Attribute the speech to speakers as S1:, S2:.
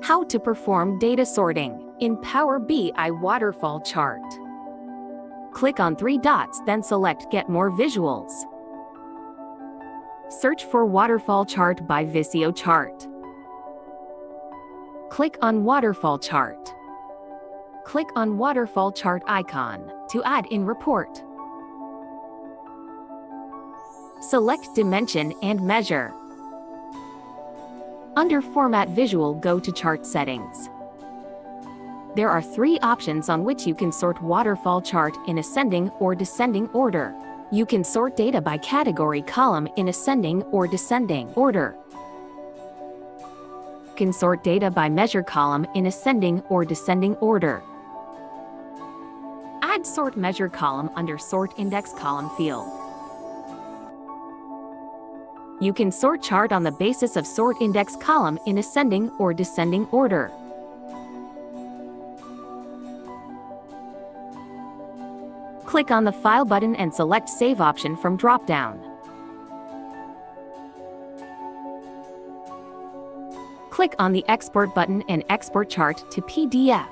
S1: How to perform data sorting in Power BI Waterfall Chart. Click on 3 dots, then select Get More Visuals. Search for Waterfall Chart by Visio Chart. Click on Waterfall Chart. Click on Waterfall Chart icon to add in report. Select Dimension and Measure. Under Format Visual, go to Chart Settings. There are 3 options on which you can sort Waterfall Chart in ascending or descending order. You can sort data by category column in ascending or descending order. You can sort data by measure column in ascending or descending order. Add Sort Measure column under Sort Index column field. You can sort chart on the basis of Sort Index column in ascending or descending order. Click on the File button and select Save option from drop-down. Click on the Export button and export chart to PDF.